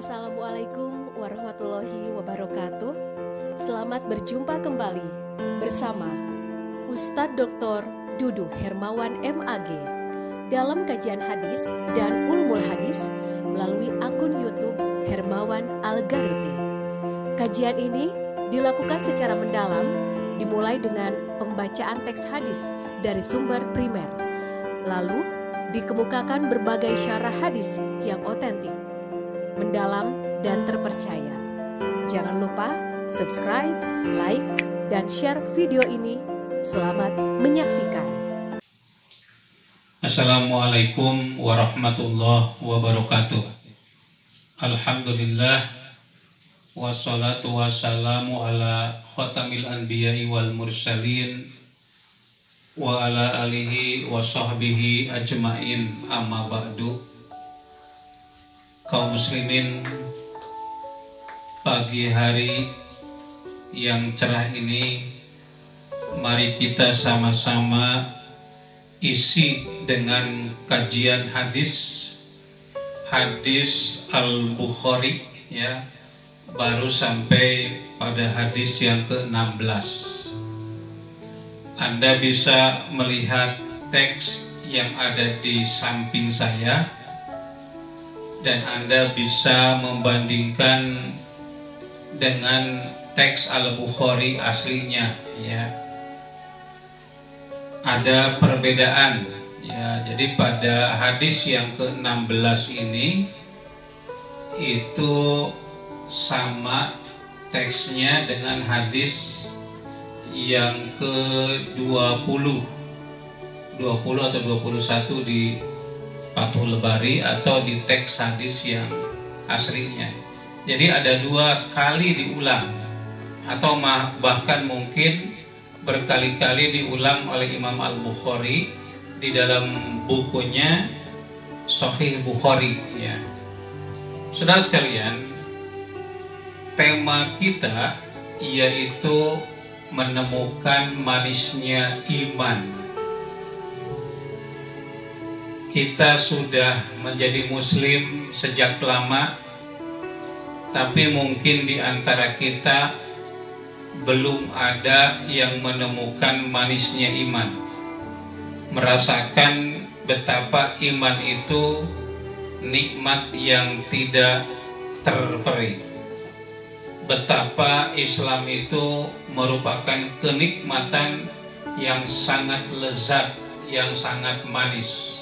Assalamualaikum warahmatullahi wabarakatuh. Selamat berjumpa kembali bersama Ustadz Dr. Dudu Hermawan MAG dalam kajian hadis dan ulumul hadis melalui akun YouTube Hermawan Al-Garuti. Kajian ini dilakukan secara mendalam, dimulai dengan pembacaan teks hadis dari sumber primer, lalu dikemukakan berbagai syarah hadis yang otentik, mendalam, dan terpercaya. Jangan lupa subscribe, like, dan share video ini. Selamat menyaksikan. Assalamualaikum warahmatullahi wabarakatuh. Alhamdulillah, wassalatu wassalamu ala khatamil anbiya'i wal mursalin wa ala alihi wa sahbihi ajmain, amma ba'du. Kaum muslimin, pagi hari yang cerah ini, mari kita sama-sama isi dengan kajian hadis Al-Bukhari, ya, baru sampai pada hadis yang ke-16. Anda bisa melihat teks yang ada di samping saya, dan Anda bisa membandingkan dengan teks Al-Bukhari aslinya, ya. Ada perbedaan, ya. Jadi pada hadis yang ke-16 ini itu sama teksnya dengan hadis yang ke-20 atau 21 di Fathul Bari atau di teks hadis yang aslinya. Jadi ada dua kali diulang, atau bahkan mungkin berkali-kali diulang oleh Imam Al-Bukhari di dalam bukunya Sahih Bukhari, ya. Saudara sekalian, tema kita yaitu menemukan manisnya iman. Kita sudah menjadi muslim sejak lama, tapi mungkin di antara kita belum ada yang menemukan manisnya iman, merasakan betapa iman itu nikmat yang tidak terperi, betapa Islam itu merupakan kenikmatan yang sangat lezat, yang sangat manis.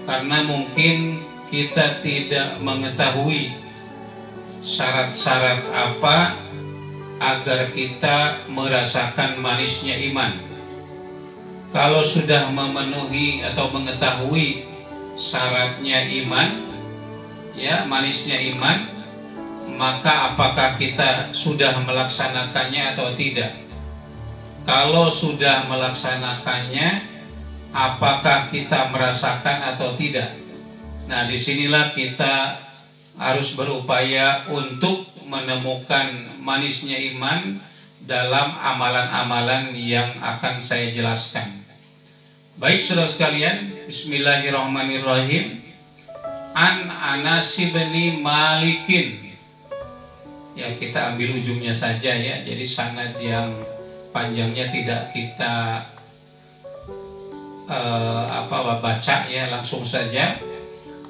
Karena mungkin kita tidak mengetahui syarat-syarat apa agar kita merasakan manisnya iman. Kalau sudah memenuhi atau mengetahui syaratnya iman, ya, manisnya iman, maka apakah kita sudah melaksanakannya atau tidak? Kalau sudah melaksanakannya, apakah kita merasakan atau tidak? Nah, disinilah kita harus berupaya untuk menemukan manisnya iman dalam amalan-amalan yang akan saya jelaskan. Baik, saudara sekalian, bismillahirrahmanirrahim. An Anas bin Malikin. Ya, kita ambil ujungnya saja, ya. Jadi sanad yang panjangnya tidak kita baca, ya, langsung saja.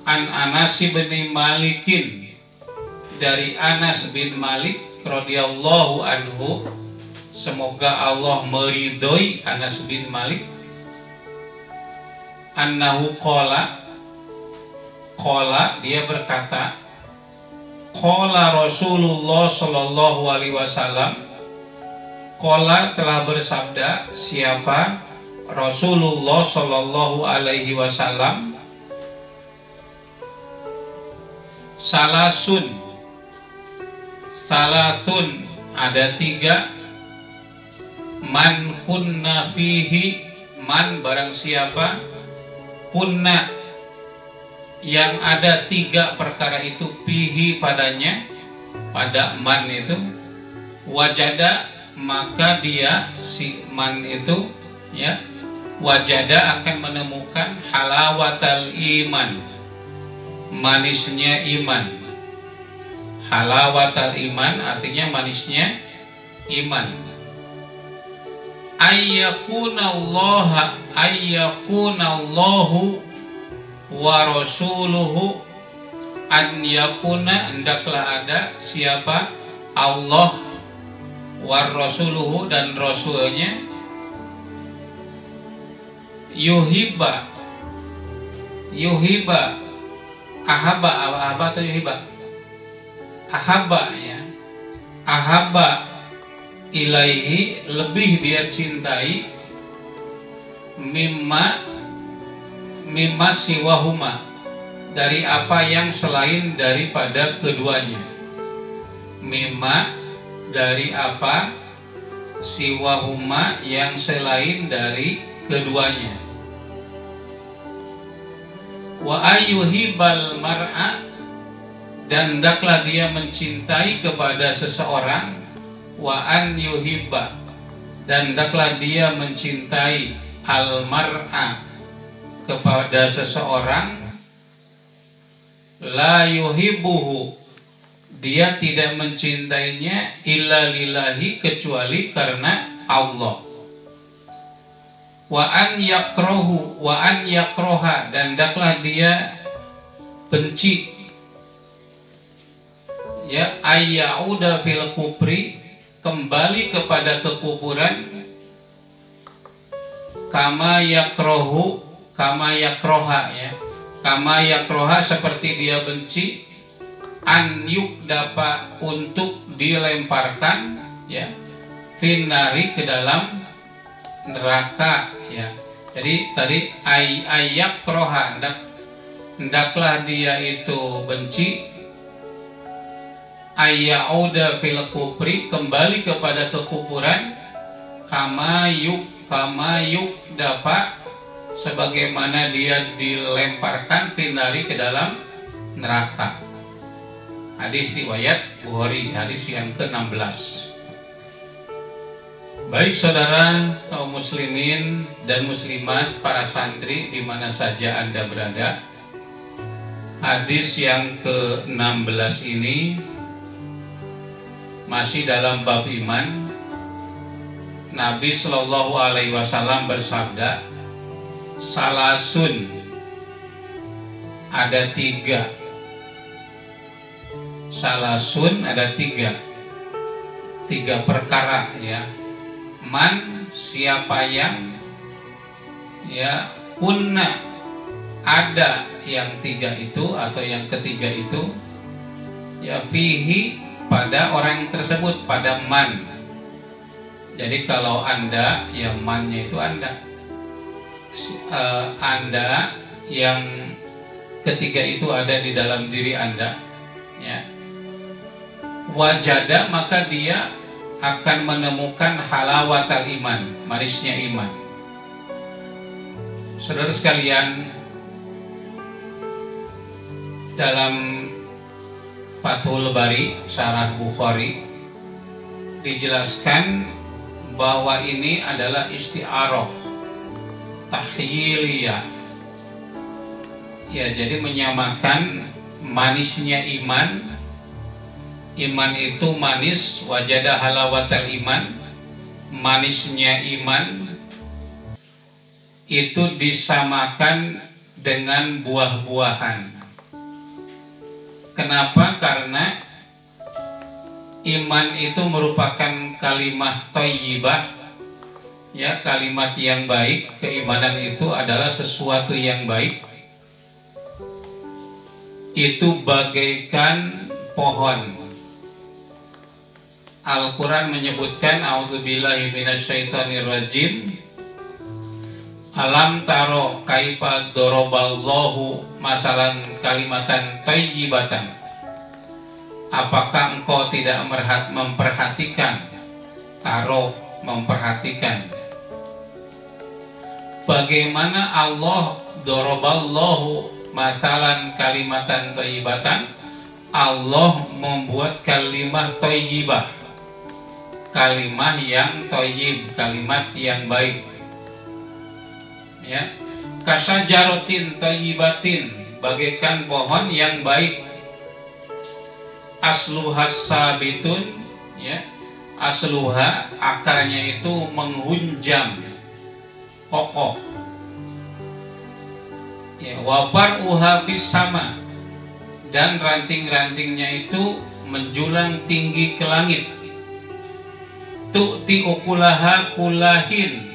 An Anas bin Malikin, dari Anas bin Malik radhiyallahu anhu, semoga Allah meridhoi Anas bin Malik, annahu qala, dia berkata, qala Rasulullah sallallahu alaihi wasallam, qala telah bersabda siapa? Rasulullah sallallahu alaihi wasallam, salasun ada 3, man kunna fihi, man barang siapa, kunna yang ada 3 perkara itu, fihi padanya, pada man itu, wajada maka dia si man itu, ya, wajada akan menemukan halawatal iman, manisnya iman. halawatal iman artinya manisnya iman. Ayyakunallahu wa rasuluhu, an yakuna hendaklah ada siapa Allah wa rasuluhu dan rasulnya, yuhibba ahaba atau yuhibba ahaba ya, ahaba ilaihi lebih dia cintai, mimma siwahuma dari apa yang selain daripada keduanya, mimma dari apa, siwahuma yang selain dari keduanya. Wa ayyuhibal mar'a, dan hendaklah dia mencintai kepada seseorang, wa an yuhibba, dan hendaklah dia mencintai al mar'a kepada seseorang, la yuhibbuhu, dia tidak mencintainya illa lillahi, kecuali karena Allah. Wa an yakroha, dan hendaklah dia benci ya, ayyauda fil kufri, kembali kepada kekufuran, kama yakroha ya, kama yakroha seperti dia benci, an yukdapa untuk dilemparkan ya, finari ke dalam neraka ya. Jadi tadi ayakroha, hendaklah dia itu benci, ayyauda fil kufri, kembali kepada kekufuran, kama yuk dapat sebagaimana dia dilemparkan finari ke dalam neraka. Hadis riwayat Bukhari, hadis yang ke-16. Baik saudara kaum muslimin dan muslimat, para santri di mana saja Anda berada, hadis yang ke-16 ini masih dalam bab iman. Nabi Shallallahu Alaihi Wasallam bersabda, salasun, ada tiga. Salasun ada tiga perkara ya. Man, siapa yang ya, kunna, ada yang tiga itu atau yang ketiga itu ya, fihi, pada orang tersebut, pada man. Jadi kalau Anda, ya mannya itu Anda. Anda yang ketiga itu ada di dalam diri Anda ya. Wajada, maka dia akan menemukan halawatal iman, manisnya iman. Saudara sekalian, dalam Fathul Bari Syarah Bukhari dijelaskan bahwa ini adalah isti'arah tahyiliyah ya, jadi menyamakan manisnya iman. Iman itu manis, wajada halawatal iman, manisnya iman itu disamakan dengan buah-buahan. Kenapa? Karena iman itu merupakan kalimah thayyibah ya, kalimat yang baik. Keimanan itu adalah sesuatu yang baik. Itu bagaikan pohon. Al-Quran menyebutkan, a'udzubillahi minasyaitonirrajim, alam taro kaifa doroballahu masalan kalimatan thayyibatan, apakah engkau tidak memperhatikan, taro memperhatikan, bagaimana Allah doroballahu masalan kalimatan thayyibatan, Allah membuat kalimah thayyibah, kalimah yang thayyib, kalimat yang baik ya. Kasajarotin thayyibatin, bagaikan pohon yang baik. asluha sabitun, ya, asluha akarnya itu menghunjam, kokoh, ya, wa far'uha fis sama, dan ranting-rantingnya itu menjulang tinggi ke langit. Tu'ti ukulaha kulahin,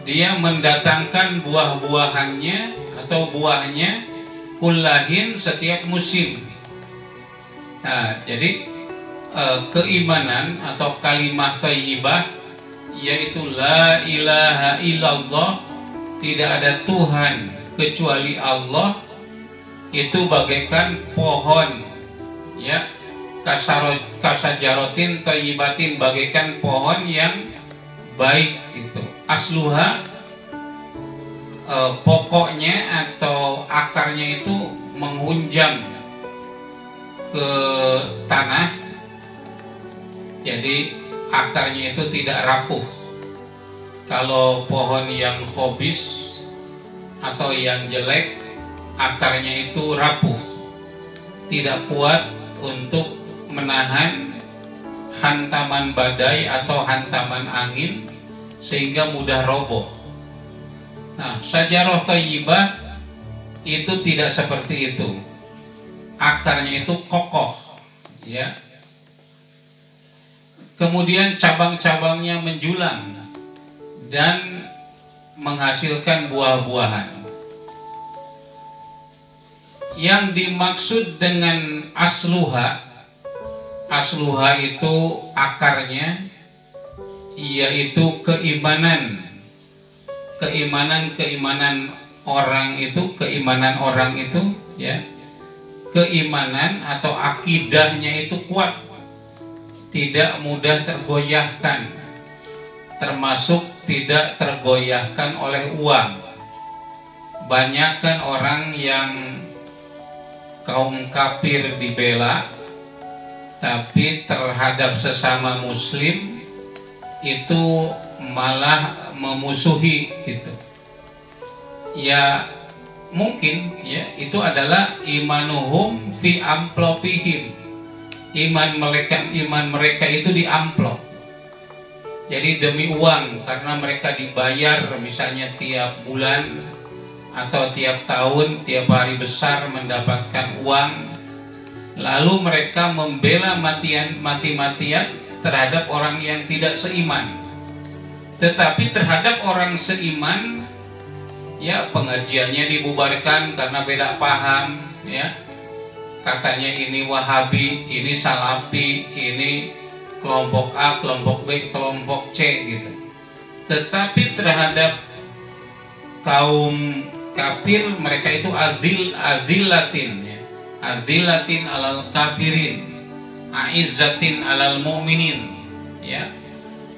dia mendatangkan buah-buahannya atau buahnya kulahin setiap musim. Nah, jadi keimanan atau kalimat thayyibah yaitu la ilaha illallah, tidak ada Tuhan kecuali Allah, itu bagaikan pohon, ya, kasajarotin thayyibatin, bagaikan pohon yang baik gitu. Asluha, pokoknya atau akarnya itu menghunjam ke tanah, jadi akarnya itu tidak rapuh. Kalau pohon yang khobis atau yang jelek, akarnya itu rapuh, tidak kuat untuk menahan hantaman badai atau hantaman angin, sehingga mudah roboh. Nah, sajarah thayyibah itu tidak seperti itu. Akarnya itu kokoh, ya. Kemudian cabang-cabangnya menjulang dan menghasilkan buah-buahan. Yang dimaksud dengan asluha, asluha itu akarnya, yaitu keimanan orang itu, ya, keimanan atau akidahnya itu kuat, tidak mudah tergoyahkan, termasuk tidak tergoyahkan oleh uang. Banyak kan orang yang kaum kafir dibela, tapi terhadap sesama muslim itu malah memusuhi gitu. Ya mungkin, ya, itu adalah imanuhum fi amplopihim, iman mereka itu di amplop. Jadi demi uang, karena mereka dibayar misalnya tiap bulan atau tiap tahun, tiap hari besar mendapatkan uang, lalu mereka membela mati-matian terhadap orang yang tidak seiman. Tetapi terhadap orang seiman, ya, pengajiannya dibubarkan karena beda paham, ya. Katanya ini Wahabi, ini Salafi, ini kelompok A, kelompok B, kelompok C gitu. Tetapi terhadap kaum kafir, mereka itu adillatin, ya. Adillatin alal kafirin, aizzatin alal mu'minin, ya.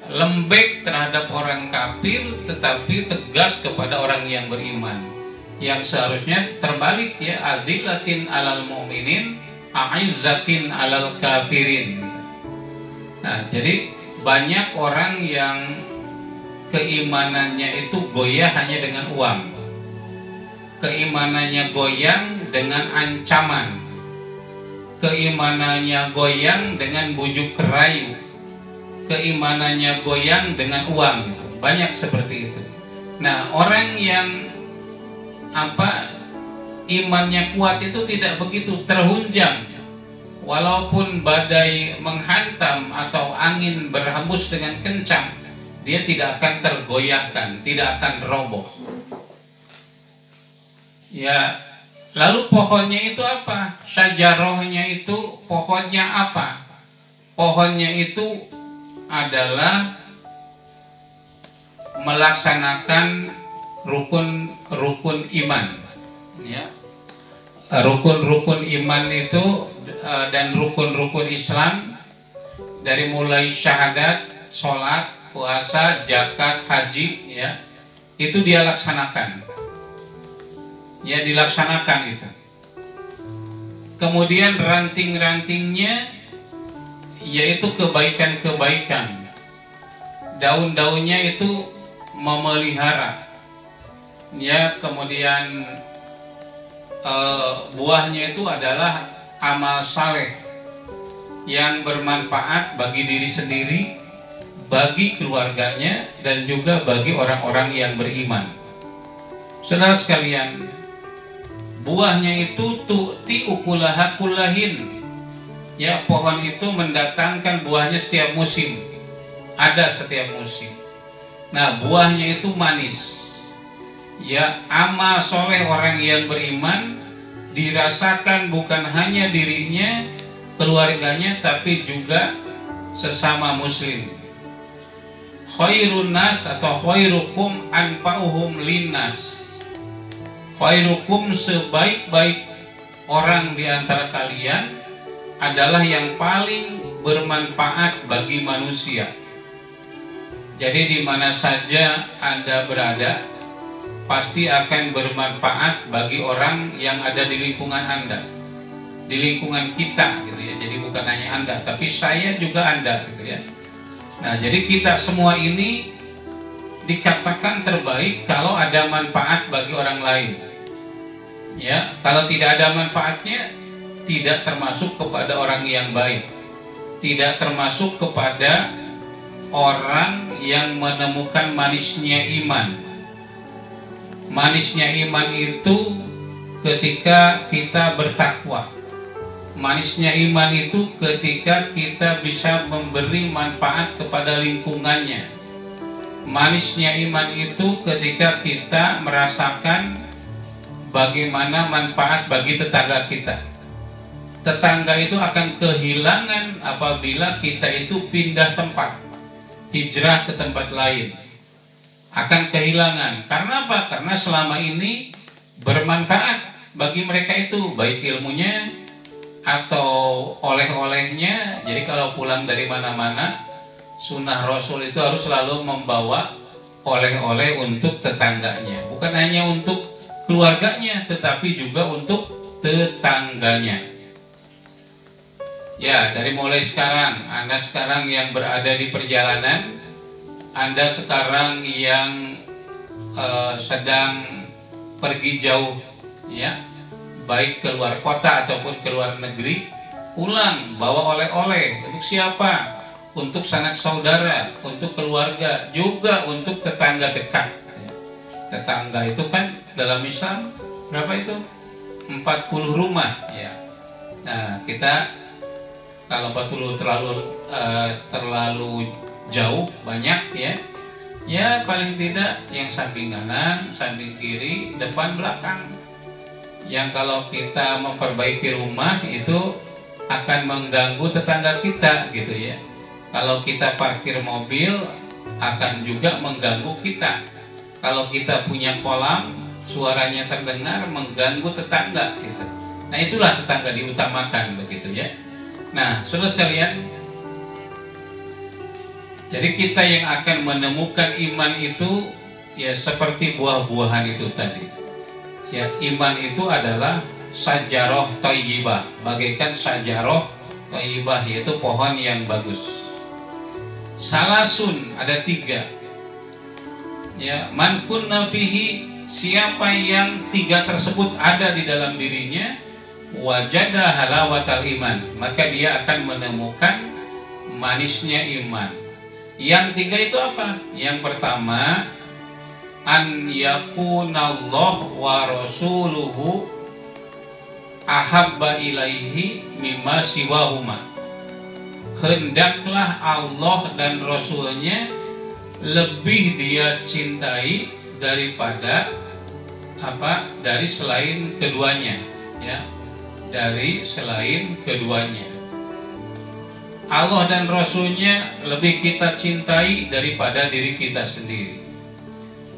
Lembek terhadap orang kafir tetapi tegas kepada orang yang beriman. Yang seharusnya terbalik, ya, adillatin alal mu'minin, aizzatin alal kafirin. Nah, jadi banyak orang yang keimanannya itu goyah hanya dengan uang, keimanannya goyang dengan ancaman, keimanannya goyang dengan bujuk rayu, keimanannya goyang dengan uang gitu. Banyak seperti itu. Nah, orang yang imannya kuat itu tidak begitu terhunjam, walaupun badai menghantam atau angin berhembus dengan kencang, dia tidak akan tergoyahkan, tidak akan roboh. Ya, lalu pohonnya itu apa? Sajarohnya itu pohonnya apa? Pohonnya itu adalah melaksanakan rukun iman, ya. Rukun iman itu dan rukun Islam, dari mulai syahadat, sholat, puasa, zakat, haji, ya, itu dia laksanakan, ya, dilaksanakan itu. Kemudian ranting-rantingnya yaitu kebaikan-kebaikan, daun-daunnya itu memelihara, ya. Kemudian buahnya itu adalah amal saleh yang bermanfaat bagi diri sendiri, bagi keluarganya, dan juga bagi orang-orang yang beriman. Saudara sekalian, buahnya itu tu'ti ukulaha kullahin. Ya, pohon itu mendatangkan buahnya setiap musim. Ada setiap musim. Nah, buahnya itu manis. Ya, amal soleh orang yang beriman dirasakan bukan hanya dirinya, keluarganya, tapi juga sesama muslim. Khairun nas atau khairukum anfa'uhum linnas. Khairukum, sebaik-baik orang di antara kalian adalah yang paling bermanfaat bagi manusia. Jadi di mana saja Anda berada, pasti akan bermanfaat bagi orang yang ada di lingkungan Anda, di lingkungan kita, gitu ya. Jadi bukan hanya Anda, tapi saya juga Anda, gitu ya. Nah, jadi kita semua ini dikatakan terbaik kalau ada manfaat bagi orang lain. Ya, kalau tidak ada manfaatnya, tidak termasuk kepada orang yang baik, tidak termasuk kepada orang yang menemukan manisnya iman. Manisnya iman itu ketika kita bertakwa. Manisnya iman itu ketika kita bisa memberi manfaat kepada lingkungannya. Manisnya iman itu ketika kita merasakan bagaimana manfaat bagi tetangga kita. Tetangga itu akan kehilangan apabila kita itu pindah tempat, hijrah ke tempat lain. Akan kehilangan. Karena apa? Karena selama ini bermanfaat bagi mereka itu, baik ilmunya atau oleh-olehnya. Jadi kalau pulang dari mana-mana, sunnah Rasul itu harus selalu membawa oleh-oleh untuk tetangganya. Bukan hanya untuk keluarganya, tetapi juga untuk tetangganya. Ya, dari mulai sekarang, Anda sekarang yang berada di perjalanan, Anda sekarang yang sedang pergi jauh, ya, baik keluar kota ataupun keluar negeri, pulang bawa oleh-oleh. Untuk siapa? Untuk sanak saudara, untuk keluarga, juga untuk tetangga dekat. Tetangga itu kan dalam Islam berapa itu? 40 rumah, ya. Nah, kita kalau 40 terlalu jauh, banyak, ya. Ya paling tidak yang samping kanan, samping kiri, depan, belakang. Yang kalau kita memperbaiki rumah itu akan mengganggu tetangga kita, gitu ya. Kalau kita parkir mobil akan juga mengganggu kita. Kalau kita punya kolam, suaranya terdengar mengganggu tetangga, gitu. Nah, itulah tetangga diutamakan, begitu ya. Nah, saudara sekalian, jadi kita yang akan menemukan iman itu ya seperti buah-buahan itu tadi. Ya, iman itu adalah sajaroh thayyibah, bagaikan sajaroh thayyibah, yaitu pohon yang bagus. Salasun, ada 3. Ya, man kunna fihi, siapa yang 3 tersebut ada di dalam dirinya, wajada halawatal iman, maka dia akan menemukan manisnya iman. Yang 3 itu apa? Yang pertama, an yakunallahu wa rasuluhu ahabba ilaihi mimma siwahuma. Hendaklah Allah dan Rasulnya lebih dia cintai daripada apa? Dari selain keduanya, ya. Dari selain keduanya. Allah dan Rasulnya lebih kita cintai daripada diri kita sendiri.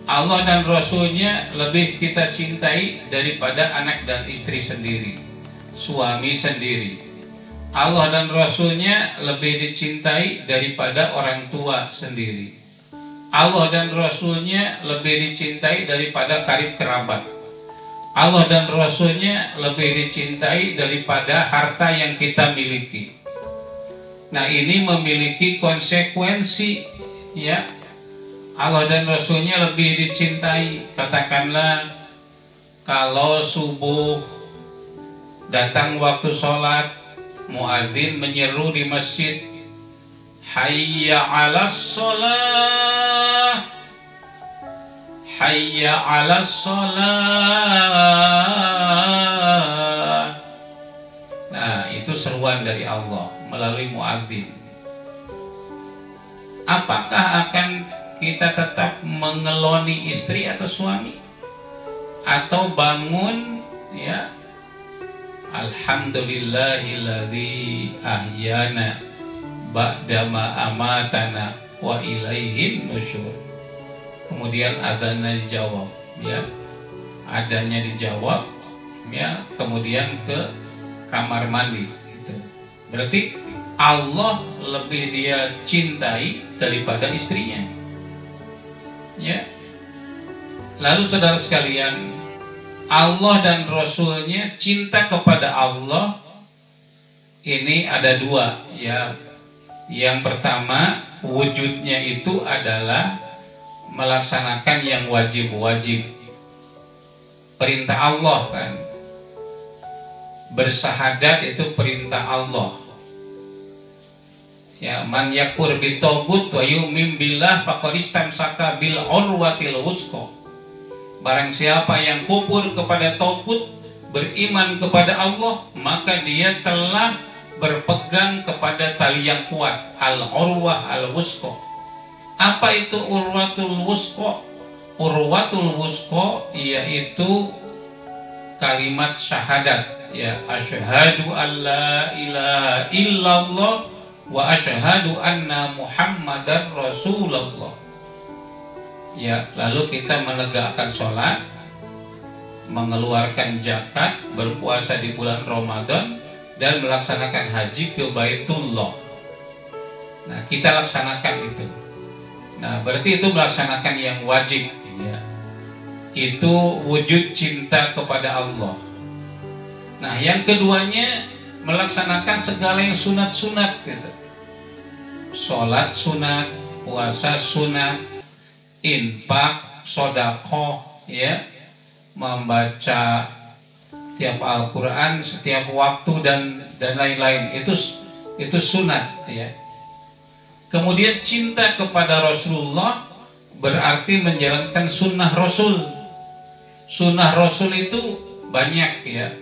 Allah dan Rasulnya lebih kita cintai daripada anak dan istri sendiri, suami sendiri. Allah dan Rasulnya lebih dicintai daripada orang tua sendiri. Allah dan Rasulnya lebih dicintai daripada karib kerabat. Allah dan Rasulnya lebih dicintai daripada harta yang kita miliki. Nah, ini memiliki konsekuensi, ya. Allah dan Rasulnya lebih dicintai. Katakanlah kalau subuh datang waktu sholat, muadzin menyeru di masjid, hayya 'alas sholah, hayya 'alas sholah. Nah, itu seruan dari Allah melalui muadzin. Apakah akan kita tetap mengeloni istri atau suami, atau bangun ya, alhamdulillahilladzi ahyana ba'dama amatana wa ilaihin nusyur. Kemudian adanya dijawab, ya, adanya dijawab, ya, kemudian ke kamar mandi. Itu berarti Allah lebih dia cintai daripada istrinya, ya. Lalu saudara sekalian, Allah dan Rasulnya, cinta kepada Allah ini ada dua, ya. Yang pertama, wujudnya itu adalah melaksanakan yang wajib-wajib, perintah Allah kan. Bersahadat itu perintah Allah, ya. Man yakfur bitogut wa yu'min billah faqad istamsaka bil urwatil wuthqa. Barang siapa yang kufur kepada tagut, beriman kepada Allah, maka dia telah berpegang kepada tali yang kuat, al-urwah al-wuthqa. Apa itu urwatul wuthqa? Urwatul wuthqa yaitu kalimat syahadat, ya, asyhadu alla ilaha illallah wa asyhadu anna muhammadar rasulullah. Ya, lalu kita menegakkan sholat, mengeluarkan zakat, berpuasa di bulan Ramadan, dan melaksanakan haji ke Baitullah. Nah, kita laksanakan itu. Nah, berarti itu melaksanakan yang wajib, ya. Itu wujud cinta kepada Allah. Nah, yang keduanya melaksanakan segala yang sunat-sunat, gitu. Sholat sunat, puasa sunat, infak, sodakoh, ya, membaca tiap Al-Quran setiap waktu dan lain-lain, itu sunat, ya. Kemudian cinta kepada Rasulullah berarti menjalankan sunnah Rasul. Sunnah Rasul itu banyak, ya.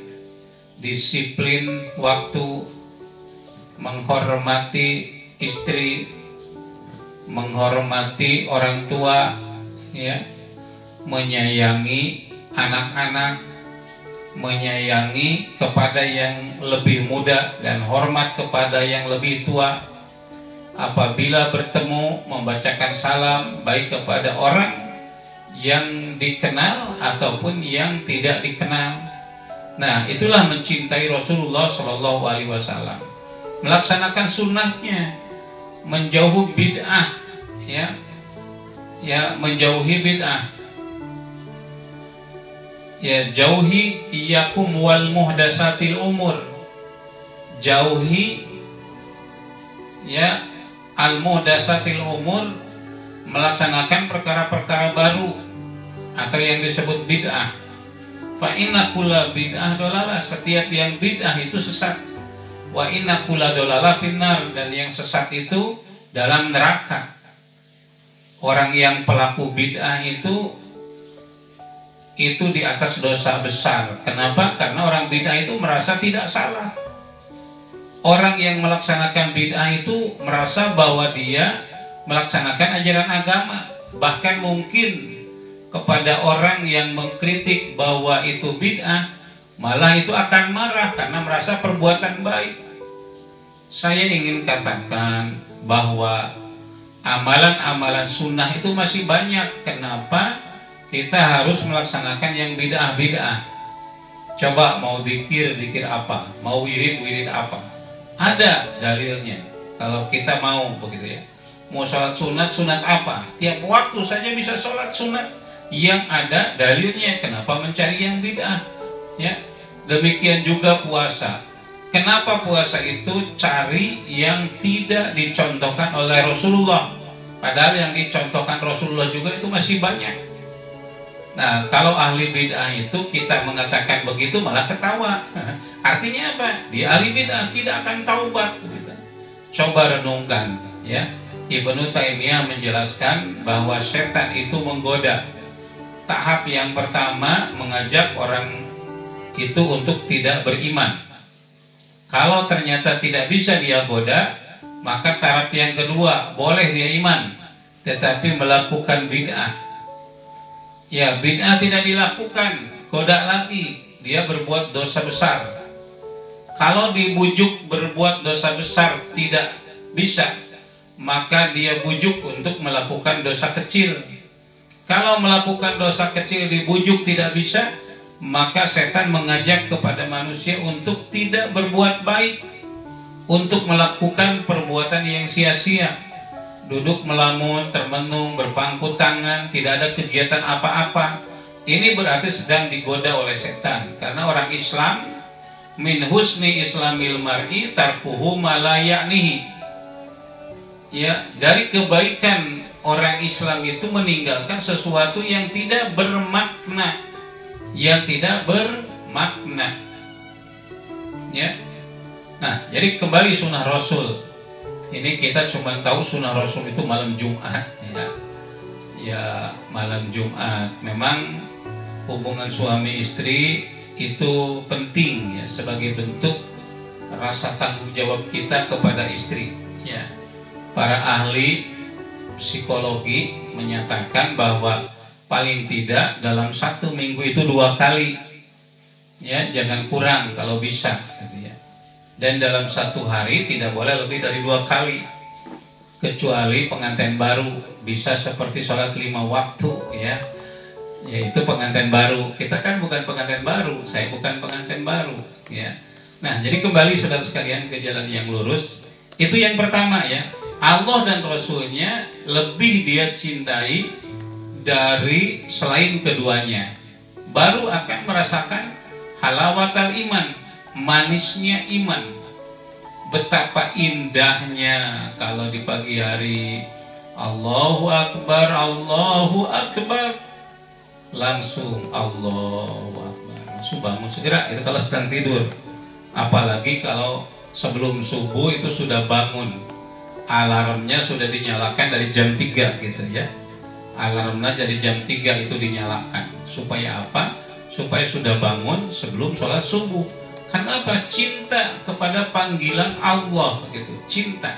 Disiplin waktu, menghormati istri, menghormati orang tua, ya, menyayangi anak-anak, menyayangi kepada yang lebih muda dan hormat kepada yang lebih tua. Apabila bertemu, membacakan salam baik kepada orang yang dikenal ataupun yang tidak dikenal. Nah, itulah mencintai Rasulullah Shallallahu Alaihi Wasallam. Melaksanakan sunnahnya, menjauhi bid'ah, ya, ya, menjauhi bid'ah, ya, jauhi iyyakum wal muhdatsatil umur, jauhi, ya, al muhdatsatil umur, melaksanakan perkara-perkara baru atau yang disebut bid'ah. Fa inna kulla bid'ah dolalah, setiap yang bid'ah itu sesat. Wa inna kulla dolalah finnar, dan yang sesat itu dalam neraka. Orang yang pelaku bid'ah itu di atas dosa besar. Kenapa? Karena orang bid'ah itu merasa tidak salah. Orang yang melaksanakan bid'ah itu merasa bahwa dia melaksanakan ajaran agama. Bahkan mungkin kepada orang yang mengkritik bahwa itu bid'ah, malah itu akan marah karena merasa perbuatan baik. Saya ingin katakan bahwa amalan-amalan sunnah itu masih banyak. Kenapa kita harus melaksanakan yang bid'ah-bid'ah? Coba mau zikir apa, mau wirid apa, ada dalilnya. Kalau kita mau begitu, ya, mau sholat sunat apa, tiap waktu saja bisa sholat sunat yang ada dalilnya. Kenapa mencari yang bid'ah, ya? Demikian juga puasa. Kenapa puasa itu cari yang tidak dicontohkan oleh Rasulullah, padahal yang dicontohkan Rasulullah juga itu masih banyak. Nah, kalau ahli bid'ah itu kita mengatakan begitu malah ketawa. Artinya apa? Dia ahli bid'ah, tidak akan taubat. Coba renungkan, ya. Ibnu Taimiyah menjelaskan bahwa setan itu menggoda. Tahap yang pertama mengajak orang itu untuk tidak beriman. Kalau ternyata tidak bisa dia goda, maka tahap yang kedua boleh dia iman, tetapi melakukan bid'ah. Ya, bid'ah tidak dilakukan, goda lagi, dia berbuat dosa besar. Kalau dibujuk berbuat dosa besar tidak bisa, maka dia bujuk untuk melakukan dosa kecil. Kalau melakukan dosa kecil dibujuk tidak bisa, maka setan mengajak kepada manusia untuk tidak berbuat baik, untuk melakukan perbuatan yang sia-sia. Duduk melamun, termenung, berpangku tangan, tidak ada kegiatan apa-apa. Ini berarti sedang digoda oleh setan. Karena orang Islam, min husni islamil mar'i tarkuhu ma la ya'nihi. Ya, dari kebaikan orang Islam itu meninggalkan sesuatu yang tidak bermakna, yang tidak bermakna. Ya. Nah, jadi kembali sunnah Rasul. Ini kita cuma tahu sunnah Rasul itu malam Jumat, ya. Ya, malam Jumat. Memang hubungan suami istri itu penting, ya, sebagai bentuk rasa tanggung jawab kita kepada istri, ya. Para ahli psikologi menyatakan bahwa paling tidak dalam 1 minggu itu 2 kali, ya, jangan kurang kalau bisa, gitu ya. Dan dalam 1 hari tidak boleh lebih dari 2 kali, kecuali pengantin baru, bisa seperti sholat 5 waktu, ya. Yaitu pengantin baru. Kita kan bukan pengantin baru, saya bukan pengantin baru, ya. Nah, jadi kembali saudara sekalian ke jalan yang lurus. Itu yang pertama, ya. Allah dan Rasulnya lebih dia cintai dari selain keduanya. Baru akan merasakan halawatal iman, manisnya iman. Betapa indahnya kalau di pagi hari Allahu Akbar, Allahu Akbar, langsung Allahu Akbar, langsung bangun segera. Itu kalau sedang tidur. Apalagi kalau sebelum subuh itu sudah bangun, alarmnya sudah dinyalakan dari jam 3 gitu, ya. Alarmnya dari jam 3 itu dinyalakan. Supaya apa? Supaya sudah bangun sebelum sholat subuh. Kenapa? Cinta kepada panggilan Allah, gitu. Cinta,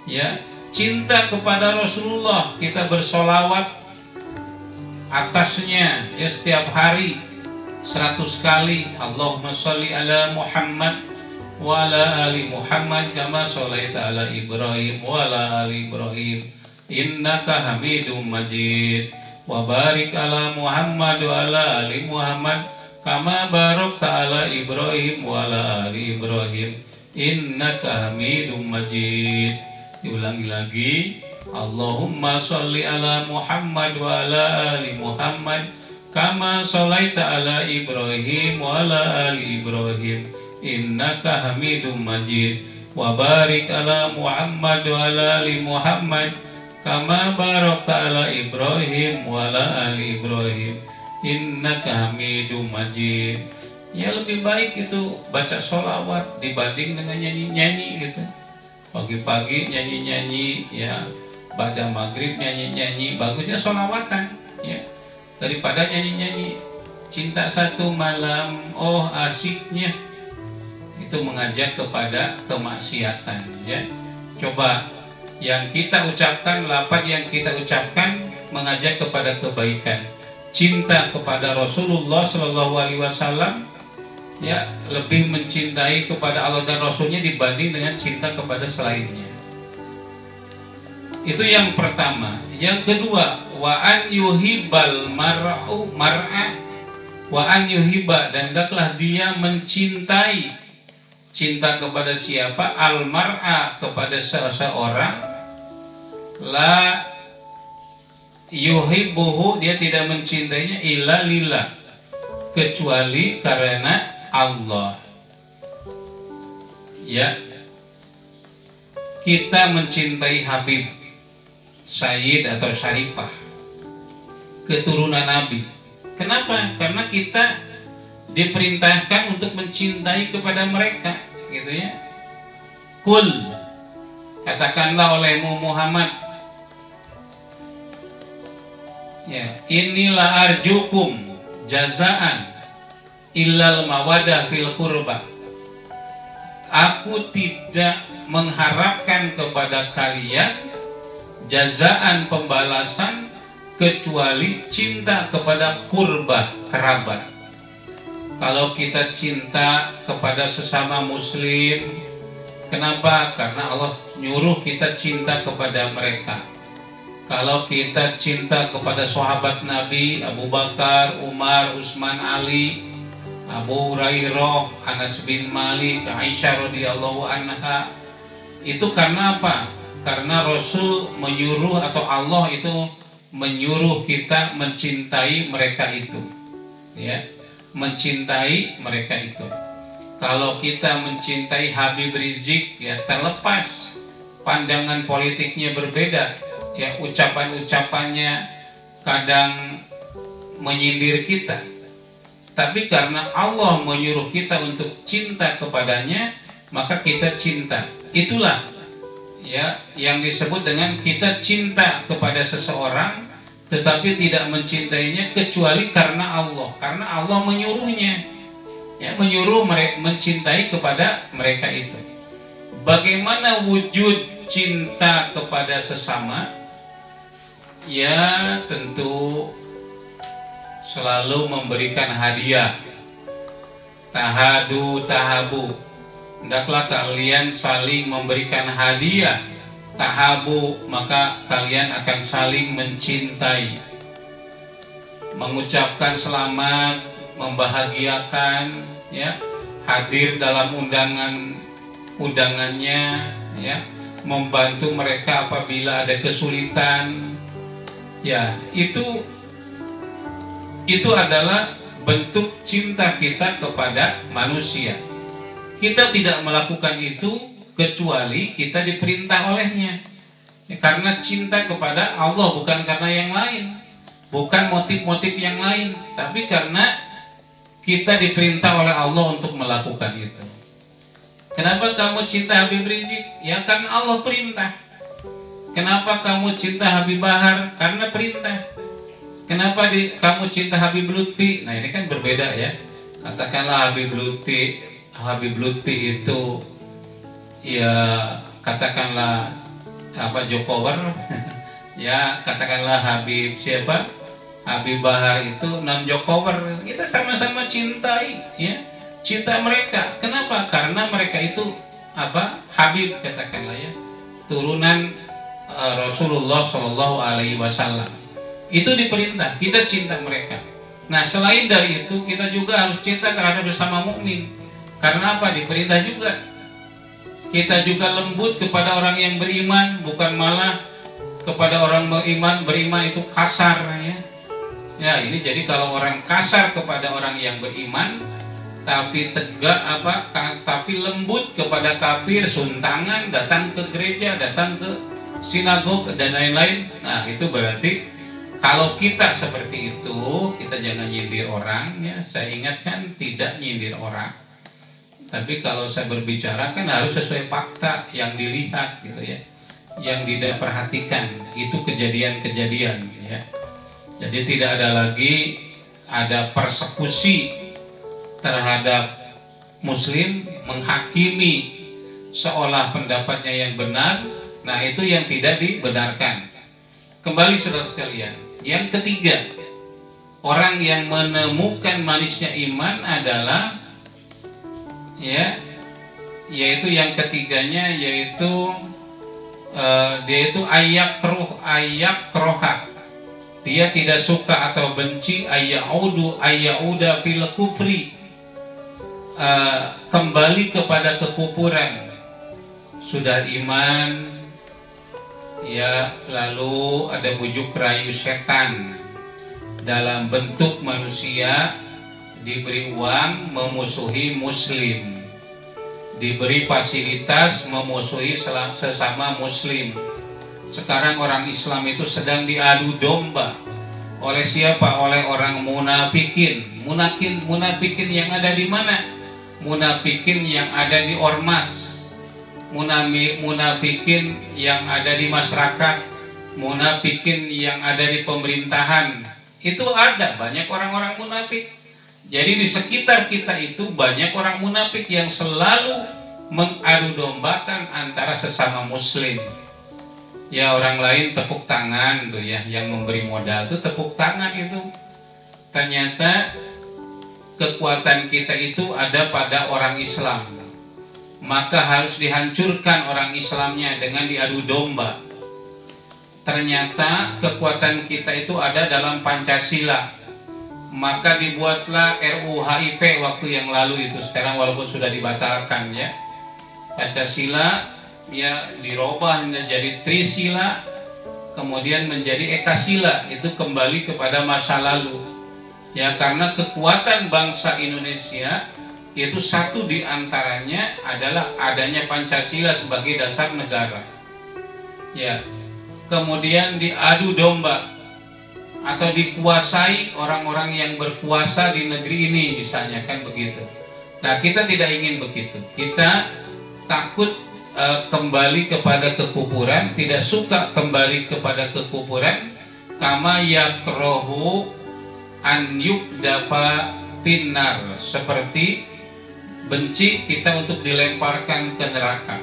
ya, cinta kepada Rasulullah. Kita bersolawat atasnya, ya, setiap hari 100 kali. Allahumma sholli ala Muhammad wa ala ali Muhammad kama sholaita ala Ibrahim wa ala ali Ibrahim innaka Hamidum Majid wa barik ala Muhammad wa ala ali Muhammad kama barakta ala Ibrahim wa ala ali Ibrahim innaka Hamidum Majid. Diulangi lagi, Allahumma sholli ala Muhammad wa ala ali Muhammad kama sholaita ala Ibrahim wa ala ali Ibrahim innaka Hamidum Majid wa barik ala Muhammad wa ala ali Muhammad kama barakta ala Ibrahim wa ala ali Ibrahim innaka Hamidum Majid. Ya, lebih baik itu baca sholawat dibanding dengan nyanyi-nyanyi, gitu. Pagi-pagi nyanyi-nyanyi, ya. Pada maghrib nyanyi-nyanyi. Bagusnya sholawatan, ya, daripada nyanyi-nyanyi. Cinta satu malam, oh asiknya. Itu mengajak kepada kemaksiatan, ya. Coba yang kita ucapkan, lafaz yang kita ucapkan mengajak kepada kebaikan. Cinta kepada Rasulullah Shallallahu Alaihi Wasallam, ya, lebih mencintai kepada Allah dan Rasulnya dibanding dengan cinta kepada selainnya. Itu yang pertama. Yang kedua, wa an yuhibbal mar'u mar'a wa an yuhibba, dan hendaklah dia mencintai. Cinta kepada siapa? Al mar'a, kepada seseorang. La yuhibbuhu, dia tidak mencintainya illa lillah, kecuali karena Allah. Ya, kita mencintai Habib, Sayyid atau Syarifah, keturunan Nabi. Kenapa? Karena kita diperintahkan untuk mencintai kepada mereka, gitu ya. Kul, katakanlah olehmu Muhammad, ya, inilah arjukum jazaan illal mawadah fil qurba. Aku tidak mengharapkan kepada kalian jazaan, pembalasan, kecuali cinta kepada kurba, kerabat. Kalau kita cinta kepada sesama muslim, kenapa? Karena Allah nyuruh kita cinta kepada mereka. Kalau kita cinta kepada sahabat Nabi, Abu Bakar, Umar, Utsman, Ali, Abu Hurairah, Anas bin Malik, Aisyah radhiyallahu anha, itu karena apa? Karena Rasul menyuruh, atau Allah itu menyuruh kita mencintai mereka itu, ya, mencintai mereka itu. Kalau kita mencintai Habib Rizik, ya, terlepas pandangan politiknya berbeda, ya, ucapan-ucapannya kadang menyindir kita, tapi karena Allah menyuruh kita untuk cinta kepadanya, maka kita cinta. Itulah, ya, yang disebut dengan kita cinta kepada seseorang tetapi tidak mencintainya kecuali karena Allah. Karena Allah menyuruhnya, ya, menyuruh mereka mencintai kepada mereka itu. Bagaimana wujud cinta kepada sesama? Ya, tentu selalu memberikan hadiah. Tahadu tahabu, hendaklah kalian saling memberikan hadiah. Tahabu, maka kalian akan saling mencintai. Mengucapkan selamat, membahagiakan, ya, hadir dalam undangannya, ya, membantu mereka apabila ada kesulitan, ya, itu adalah bentuk cinta kita kepada manusia. Kita tidak melakukan itu kecuali kita diperintah olehnya, ya, karena cinta kepada Allah, bukan karena yang lain, bukan motif-motif yang lain, tapi karena kita diperintah oleh Allah untuk melakukan itu. Kenapa kamu cinta Habib Rizik? Ya, karena Allah perintah. Kenapa kamu cinta Habib Bahar? Karena perintah. Kenapa kamu cinta Habib Lutfi? Nah, ini kan berbeda, ya. Katakanlah Habib Lutfi itu, ya, katakanlah apa, Jokower, ya, katakanlah Habib siapa, Habib Bahar itu non Jokower. Kita sama-sama cintai, ya, cinta mereka. Kenapa? Karena mereka itu apa, Habib, katakanlah, ya, turunan Rasulullah Shallallahu Alaihi Wasallam. Itu diperintah, kita cinta mereka. Nah, selain dari itu kita juga harus cinta terhadap sesama mukmin. Karena apa? Diperintah juga. Kita juga lembut kepada orang yang beriman, bukan malah kepada orang beriman itu kasar, ya. Ya, ini jadi kalau orang kasar kepada orang yang beriman, tapi tegak tapi lembut kepada kafir, suntangan, datang ke gereja, datang ke sinagog dan lain-lain. Nah, itu berarti kalau kita seperti itu, kita jangan nyindir orang, ya. Saya ingatkan, tidak nyindir orang. Tapi kalau saya berbicara kan harus sesuai fakta yang dilihat, gitu, ya, yang diperhatikan. Itu kejadian-kejadian, ya. Jadi tidak ada lagi ada persekusi terhadap Muslim, menghakimi seolah pendapatnya yang benar. Nah, itu yang tidak dibenarkan. Kembali saudara sekalian, yang ketiga, orang yang menemukan manisnya iman adalah, ya, yaitu yang ketiganya, yaitu dia itu ayak roha. Dia tidak suka atau benci ayyauda fil kufri, kembali kepada kekufuran. Sudah iman, ya, lalu ada bujuk rayu setan dalam bentuk manusia, diberi uang memusuhi muslim, diberi fasilitas memusuhi sesama muslim. Sekarang orang Islam itu sedang diadu domba Oleh siapa? Oleh orang munafikin. Munafikin yang ada di mana? Munafikin yang ada di ormas, munafikin yang ada di masyarakat, munafikin yang ada di pemerintahan. Itu ada banyak orang-orang munafik. Jadi di sekitar kita itu banyak orang munafik yang selalu mengadu dombakan antara sesama muslim. Ya, orang lain tepuk tangan tuh ya, yang memberi modal tuh tepuk tangan itu. Ternyata kekuatan kita itu ada pada orang Islam. Maka harus dihancurkan orang Islamnya dengan diadu domba. Ternyata kekuatan kita itu ada dalam Pancasila. Maka dibuatlah RUU HIP waktu yang lalu itu. Sekarang walaupun sudah dibatalkan ya. Pancasila ya dirubah menjadi Trisila, kemudian menjadi Ekasila. Itu kembali kepada masa lalu. Ya, karena kekuatan bangsa Indonesia itu satu di antaranya adalah adanya Pancasila sebagai dasar negara. Ya, kemudian diadu domba atau dikuasai orang-orang yang berkuasa di negeri ini, misalnya kan begitu. Nah, kita tidak ingin begitu. Kita takut kembali kepada kekufuran, tidak suka kembali kepada kekufuran. Kama yakrohu an yukdafa finnar, seperti benci kita untuk dilemparkan ke neraka.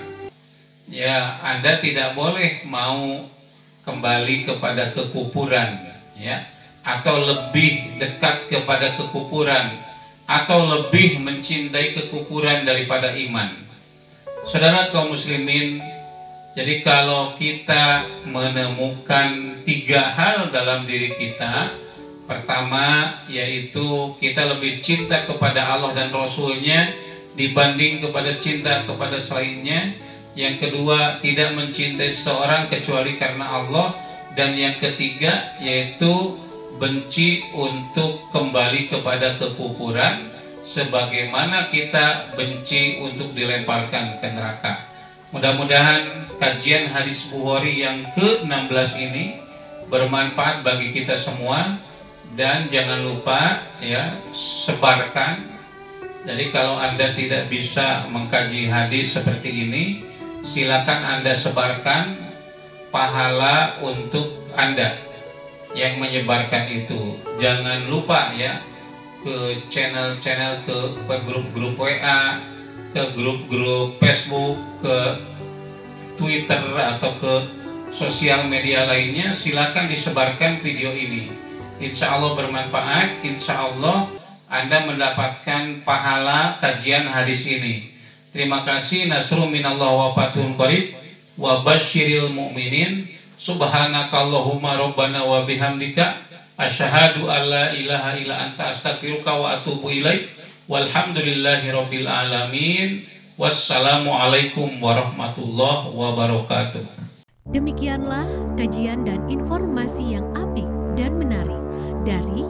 Ya, Anda tidak boleh mau kembali kepada kekufuran ya, atau lebih dekat kepada kekufuran, atau lebih mencintai kekufuran daripada iman. Saudara kaum muslimin, jadi kalau kita menemukan 3 hal dalam diri kita. Pertama, yaitu kita lebih cinta kepada Allah dan Rasul-Nya dibanding kepada cinta kepada selainnya. Yang kedua, tidak mencintai seseorang kecuali karena Allah. Dan yang ketiga, yaitu benci untuk kembali kepada kekufuran, sebagaimana kita benci untuk dilemparkan ke neraka. Mudah-mudahan kajian hadis Bukhari yang ke-16 ini bermanfaat bagi kita semua. Dan jangan lupa ya, sebarkan. Jadi kalau Anda tidak bisa mengkaji hadis seperti ini, silakan Anda sebarkan, pahala untuk Anda yang menyebarkan itu. Jangan lupa ya, ke channel-channel, ke grup-grup WA, ke grup-grup Facebook, ke Twitter atau ke sosial media lainnya. Silakan disebarkan video ini. Insya Allah bermanfaat, insya Allah Anda mendapatkan pahala kajian hadis ini. Terima kasih. Nasrun minallah wa fathun qarib wa basyiril mu'minin. Subhanakallahumma rabbana wa bihamdika asyhadu an la ilaha illa anta astaghfiruka wa atubu ilaik. Walhamdulillahi rabbil alamin. Wassalamualaikum warahmatullahi wabarakatuh. Demikianlah kajian dan informasi yang apik dan menarik dari